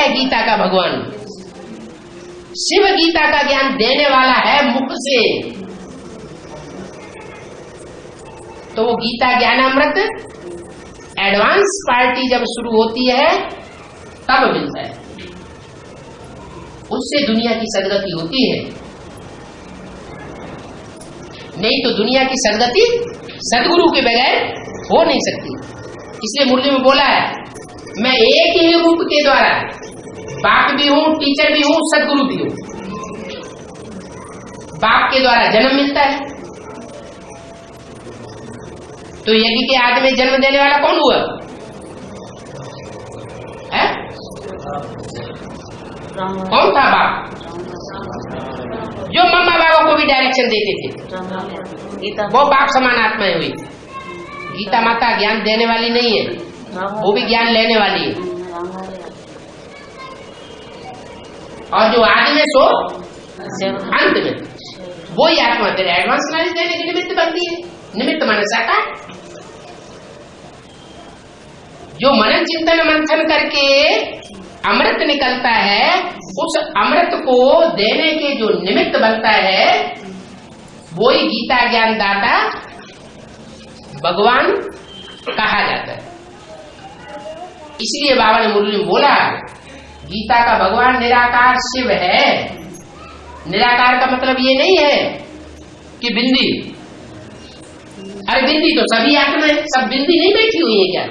है गीता का भगवान, शिव गीता का ज्ञान देने वाला है मुख से। तो वो गीता ज्ञानामृत एडवांस पार्टी जब शुरू होती है तब मिलता है, उससे दुनिया की सदगति होती है। नहीं तो दुनिया की सदगति सदगुरु के बगैर हो नहीं सकती। इसलिए मुरली में बोला है, मैं एक ही रूप के द्वारा बाप भी हूं, टीचर भी हूं, सदगुरु भी हूं। बाप के द्वारा जन्म मिलता है, तो यज्ञ के आदि में जन्म देने वाला कौन हुआ है? कौन था बाप? जो मम्मा बाबा को भी डायरेक्शन देते थे, वो बाप समान आत्माएं हुई। गीता माता ज्ञान देने वाली नहीं है, वो भी ज्ञान लेने वाली है। और जो आदि में सो अंत में, वो ही आत्मा तेरे एडवांस नॉलेज देने की निमित्त बनती है। निमित्त माने साकार। जो मनन चिंतन मंथन करके अमृत निकलता है, उस अमृत को देने के जो निमित्त बनता है, वो ही गीता ज्ञान दाता भगवान कहा जाता है। इसलिए बाबा ने मुरली में बोला, गीता का भगवान निराकार शिव है। निराकार का मतलब ये नहीं है कि बिंदी, अरे बिंदी तो सभी आत्मा है, सब बिंदी नहीं बैठी हुई है क्या?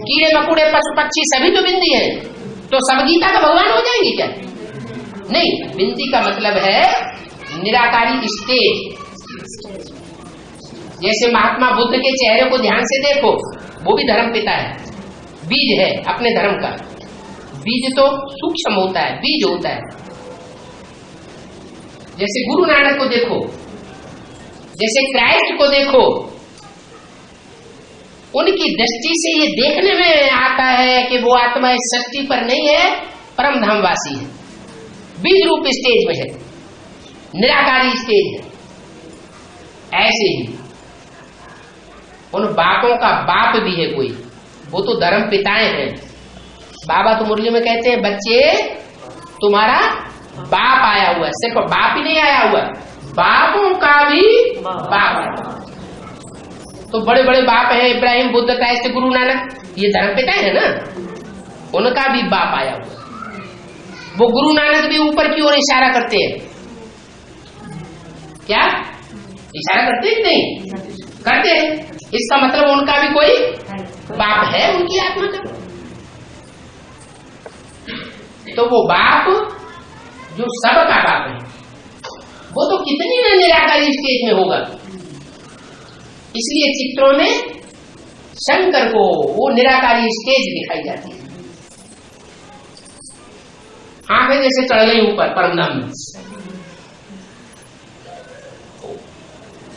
कीड़े मकोड़े पशु पक्षी सभी तो बिंदी है, तो सब गीता का भगवान हो जाएंगे क्या? नहीं, बिंदी का मतलब है निराकारी स्टेज। जैसे महात्मा बुद्ध के चेहरे को ध्यान से देखो, वो भी धर्म पिता है, बीज है अपने धर्म का। बीज तो सूक्ष्म होता है, बीज होता है। जैसे गुरु नानक को देखो, जैसे क्राइस्ट को देखो, उनकी दृष्टि से ये देखने में आता है कि वो आत्मा इस सृष्टि पर नहीं है, परम धामवासी है, बीज रूप स्टेज में है, निराकारी स्टेज है। ऐसे ही उन बापों का बाप भी है कोई, वो तो धर्म पिताएं हैं। बाबा तो मुरली में कहते हैं, बच्चे तुम्हारा बाप आया हुआ है। सिर्फ बाप ही नहीं आया हुआ, बापों का भी बाप है। तो बड़े बड़े बाप हैं, इब्राहिम, बुद्ध, क्राइस्ट, गुरु नानक, ये धर्म पिता है ना, उनका भी बाप आया हुआ। वो गुरु नानक भी ऊपर की ओर इशारा करते हैं। क्या इशारा करते हैं? नहीं करते हैं। इसका मतलब उनका भी कोई बाप है, उनकी आत्मा का। तो वो बाप जो सबका बाप है, वो तो कितनी निराकारी स्टेज में होगा। इसलिए चित्रों में शंकर को वो निराकारी स्टेज दिखाई जाती है। आंखें जैसे चढ़ गई ऊपर परमधाम में,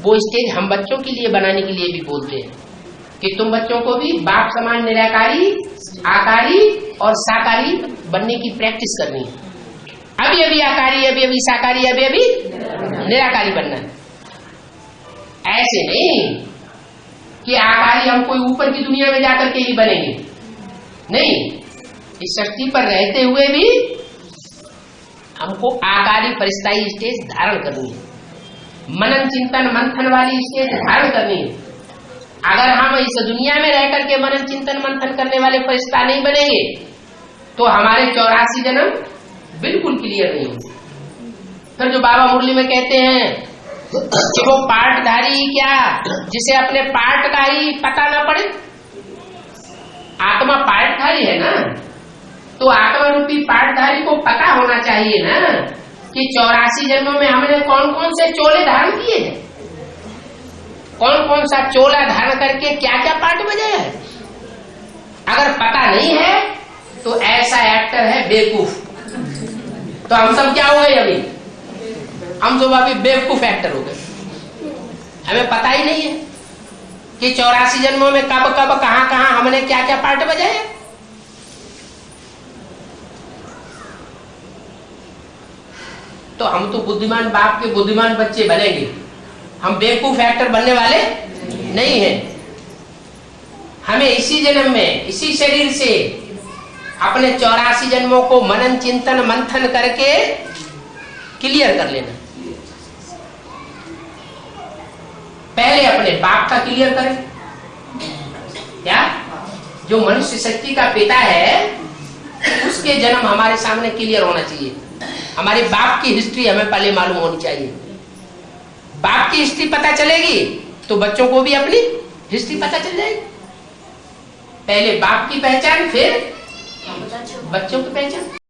वो स्टेज हम बच्चों के लिए बनाने के लिए भी बोलते हैं कि तुम बच्चों को भी बाप समान निराकारी, आकारी और साकारी बनने की प्रैक्टिस करनी है। अभी अभी आकारी, अभी अभी साकारी, अभी अभी निराकारी बनना है। ऐसे नहीं कि आकारी हम कोई ऊपर की दुनिया में जाकर के ही बनेंगे, नहीं, इस सृष्टि पर रहते हुए भी हमको आकारी परिस्थाई स्टेज धारण करनी है, मनन चिंतन मंथन वाली स्टेज धारण करनी है। अगर हम इस दुनिया में रह करके मनन चिंतन मंथन करने वाले फरिश्ता नहीं बनेंगे तो हमारे 84 जन्म बिल्कुल क्लियर नहीं होंगे। फिर जो बाबा मुरली में कहते हैं कि वो पार्टधारी क्या, जिसे अपने पार्ट का ही पता ना पड़े। आत्मा पार्टधारी है ना, तो आत्मा रूपी पार्टधारी को पता होना चाहिए ना कि 84 जन्मों में हमने कौन कौन से चोले धारण किए हैं, कौन कौन सा चोला धारण करके क्या क्या पार्ट बजाया है। अगर पता नहीं है तो ऐसा एक्टर है बेवकूफ। तो हम सब क्या हो गए अभी? हम सब अभी बेवकूफ एक्टर हो गए। हमें पता ही नहीं है कि 84 जन्मों में कब कब कहां कहां हमने क्या क्या पार्ट बजाया। तो हम तो बुद्धिमान बाप के बुद्धिमान बच्चे बनेंगे, हम बेवकूफ एक्टर बनने वाले नहीं हैं। हमें इसी जन्म में इसी शरीर से अपने 84 जन्मों को मनन चिंतन मंथन करके क्लियर कर लेना। पहले अपने बाप का क्लियर करें। क्या? जो मनुष्य शक्ति का पिता है उसके जन्म हमारे सामने क्लियर होना चाहिए। हमारे बाप की हिस्ट्री हमें पहले मालूम होनी चाहिए। बाप की हिस्ट्री पता चलेगी तो बच्चों को भी अपनी हिस्ट्री पता चल जाएगी। पहले बाप की पहचान, फिर बच्चों की पहचान।